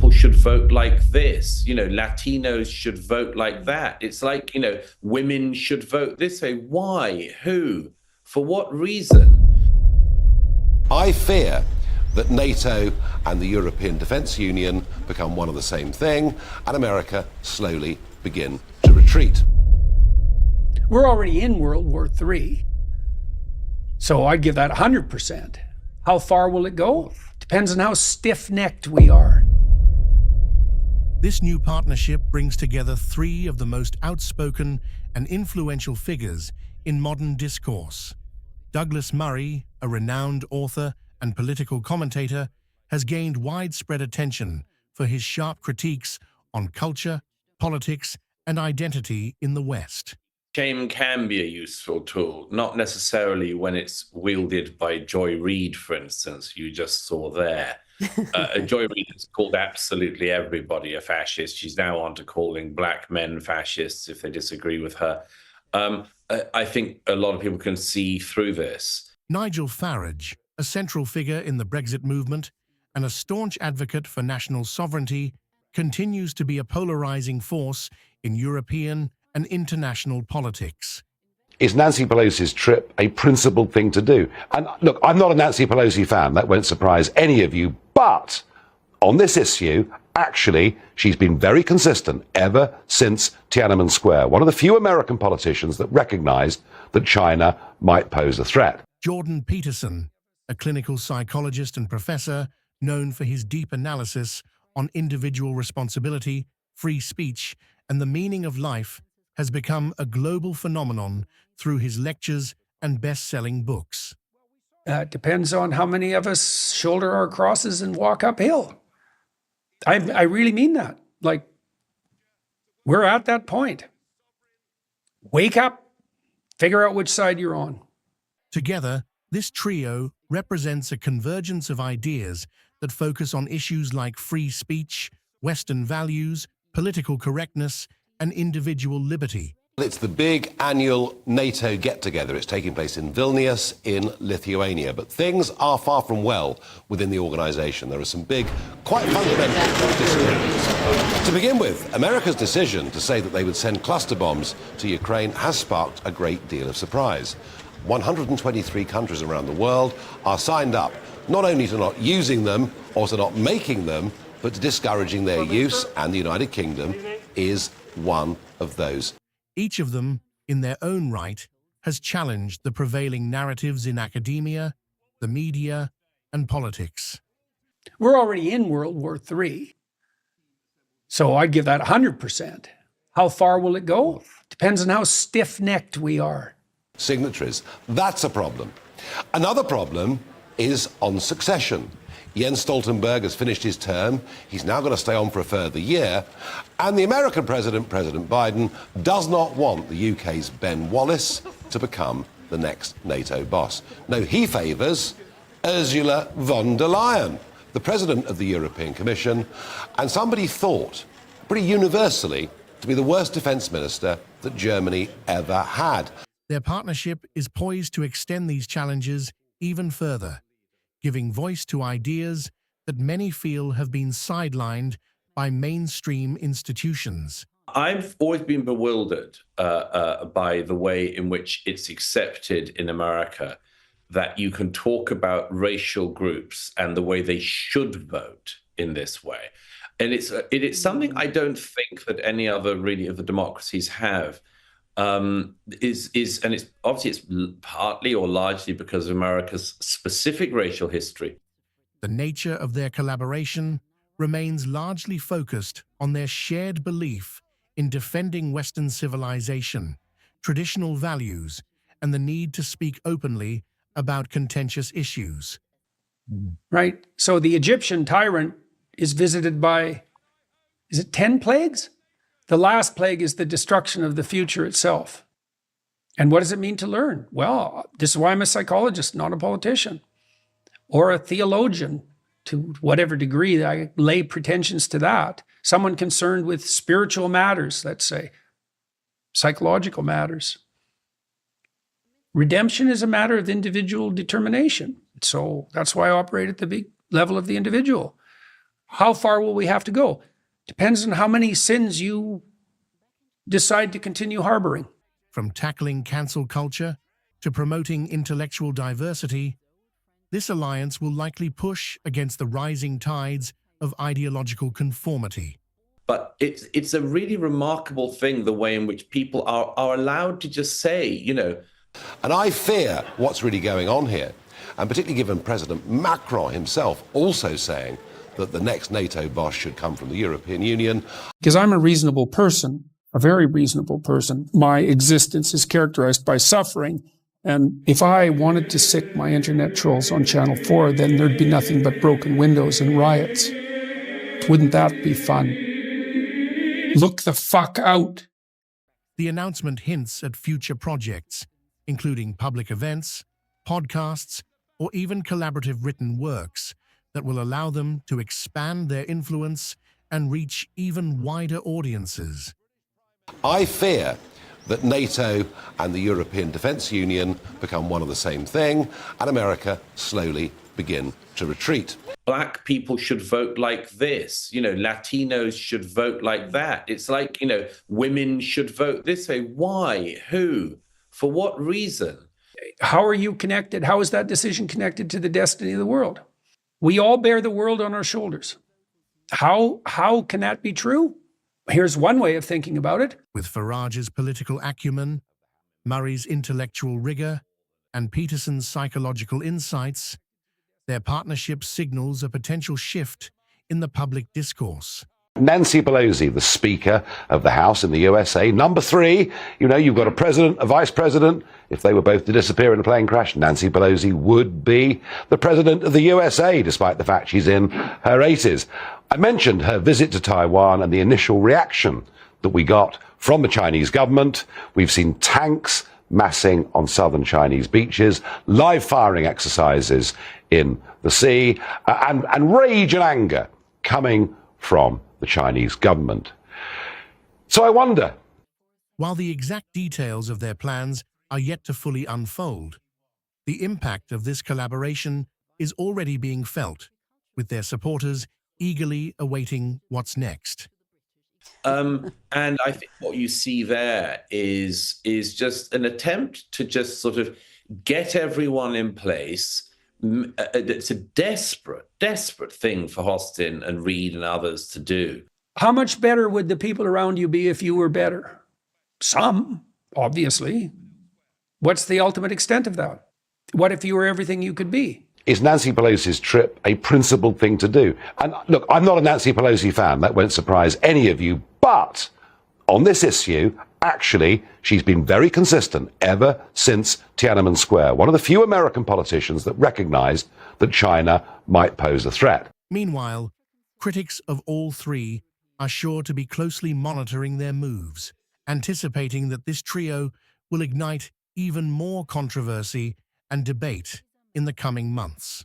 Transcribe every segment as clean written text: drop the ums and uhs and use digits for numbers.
people should vote like this. Latinos should vote like that. It's like, women should vote this way. Why? Who? For what reason? I fear that NATO and the European Defence Union become one of the same thing, and America slowly begin to retreat. We're already in World War III, so I'd give that 100%. How far will it go? Depends on how stiff-necked we are. This new partnership brings together three of the most outspoken and influential figures in modern discourse. Douglas Murray, a renowned author and political commentator, has gained widespread attention for his sharp critiques on culture, politics, and identity in the West. Shame can be a useful tool, not necessarily when it's wielded by Joy Reid, for instance, you just saw there. Joy Reid has called absolutely everybody a fascist. She's now on to calling black men fascists if they disagree with her. I think a lot of people can see through this. Nigel Farage, a central figure in the Brexit movement and a staunch advocate for national sovereignty, continues to be a polarizing force in European and international politics. Is Nancy Pelosi's trip a principled thing to do? And look, I'm not a Nancy Pelosi fan, that won't surprise any of you, but on this issue, actually, she's been very consistent ever since Tiananmen Square, one of the few American politicians that recognized that China might pose a threat. Jordan Peterson, a clinical psychologist and professor known for his deep analysis on individual responsibility, free speech, and the meaning of life, has become a global phenomenon through his lectures and best-selling books. It depends on how many of us shoulder our crosses and walk uphill. I really mean that. Like, we're at that point. Wake up, figure out which side you're on. Together, this trio represents a convergence of ideas that focus on issues like free speech, Western values, political correctness, and individual liberty. It's the big annual NATO get-together. It's taking place in Vilnius in Lithuania. But things are far from well within the organisation. There are some big, quite fundamental disagreements. To begin with, America's decision to say that they would send cluster bombs to Ukraine has sparked a great deal of surprise. 123 countries around the world are signed up, not only to not using them or to not making them, but to discouraging their use, and the United Kingdom is one of those. Each of them, in their own right, has challenged the prevailing narratives in academia, the media, and politics. We're already in World War III, so I'd give that 100%. How far will it go? Depends on how stiff-necked we are. Signatories. That's a problem. Another problem is on succession. Jens Stoltenberg has finished his term. He's now going to stay on for a further year. And the American president, President Biden, does not want the UK's Ben Wallace to become the next NATO boss. No, he favours Ursula von der Leyen, the president of the European Commission, and somebody thought, pretty universally, to be the worst defence minister that Germany ever had. Their partnership is poised to extend these challenges even further, giving voice to ideas that many feel have been sidelined by mainstream institutions. I've always been bewildered by the way in which it's accepted in America that you can talk about racial groups and the way they should vote in this way. And it's something I don't think that any other really of the democracies have. And it's obviously it's partly or largely because of America's specific racial history. The nature of their collaboration remains largely focused on their shared belief in defending Western civilization, traditional values, and the need to speak openly about contentious issues. Right? So the Egyptian tyrant is visited by, is it 10 plagues? The last plague is the destruction of the future itself. And what does it mean to learn? Well, this is why I'm a psychologist, not a politician, or a theologian to whatever degree I lay pretensions to that. Someone concerned with spiritual matters, let's say, psychological matters. Redemption is a matter of individual determination. So that's why I operate at the big level of the individual. How far will we have to go? Depends on how many sins you decide to continue harboring. From tackling cancel culture to promoting intellectual diversity, this alliance will likely push against the rising tides of ideological conformity. But it's a really remarkable thing, the way in which people are allowed to just say, And I fear what's really going on here, and particularly given President Macron himself also saying that the next NATO boss should come from the European Union. Because I'm a reasonable person, a very reasonable person. My existence is characterized by suffering. And if I wanted to sick my internet trolls on Channel 4, then there'd be nothing but broken windows and riots. Wouldn't that be fun? Look the fuck out. The announcement hints at future projects, including public events, podcasts, or even collaborative written works that will allow them to expand their influence and reach even wider audiences. I fear that NATO and the European Defence Union become one and the same thing, and America slowly begin to retreat. Black people should vote like this, Latinos should vote like that. It's like, women should vote this way. Why? Who? For what reason? How are you connected? How is that decision connected to the destiny of the world? We all bear the world on our shoulders. How can that be true? Here's one way of thinking about it. With Farage's political acumen, Murray's intellectual rigor, and Peterson's psychological insights, their partnership signals a potential shift in the public discourse. Nancy Pelosi, the Speaker of the House in the USA. Number 3, you've got a president, a vice president. If they were both to disappear in a plane crash, Nancy Pelosi would be the president of the USA, despite the fact she's in her 80s. I mentioned her visit to Taiwan and the initial reaction that we got from the Chinese government. We've seen tanks massing on southern Chinese beaches, live firing exercises in the sea, and rage and anger coming from the Chinese government. So I wonder. While the exact details of their plans are yet to fully unfold, the impact of this collaboration is already being felt, with their supporters eagerly awaiting what's next. And I think what you see there is just an attempt to just sort of get everyone in place. It's a desperate thing for Hostin and Reid and others to do. How much better would the people around you be if you were better? Some, obviously. What's the ultimate extent of that? What if you were everything you could be? Is Nancy Pelosi's trip a principled thing to do? And look, I'm not a Nancy Pelosi fan. That won't surprise any of you. But on this issue, actually, she's been very consistent ever since Tiananmen Square, one of the few American politicians that recognized that China might pose a threat. Meanwhile, critics of all three are sure to be closely monitoring their moves, anticipating that this trio will ignite even more controversy and debate in the coming months.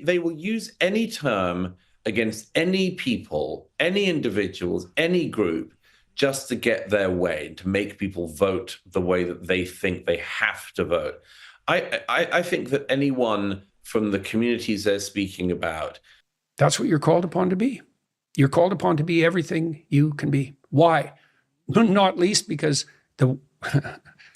They will use any term against any people, any individuals, any group, just to get their way, to make people vote the way that they think they have to vote. I think that anyone from the communities they're speaking about. That's what you're called upon to be. You're called upon to be everything you can be. Why? Not least because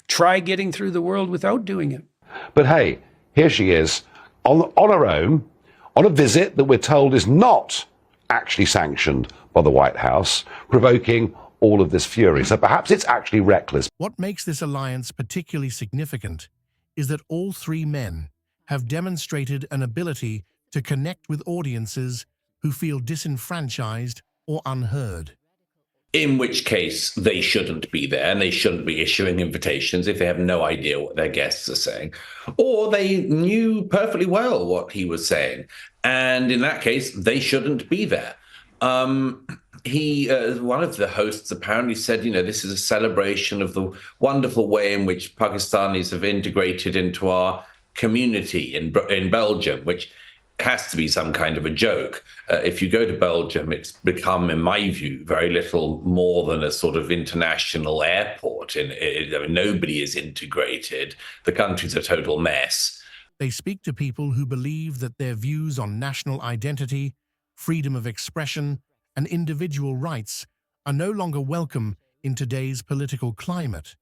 try getting through the world without doing it. But hey, here she is on her own, on a visit that we're told is not actually sanctioned by the White House, provoking all of this fury. So perhaps it's actually reckless. What makes this alliance particularly significant is that all three men have demonstrated an ability to connect with audiences who feel disenfranchised or unheard. In which case, they shouldn't be there and they shouldn't be issuing invitations if they have no idea what their guests are saying. Or they knew perfectly well what he was saying. And in that case, they shouldn't be there. One of the hosts apparently said, this is a celebration of the wonderful way in which Pakistanis have integrated into our community in Belgium, which has to be some kind of a joke. If you go to Belgium, it's become, in my view, very little more than a sort of international airport. Nobody is integrated. The country's a total mess. They speak to people who believe that their views on national identity, freedom of expression, and individual rights are no longer welcome in today's political climate.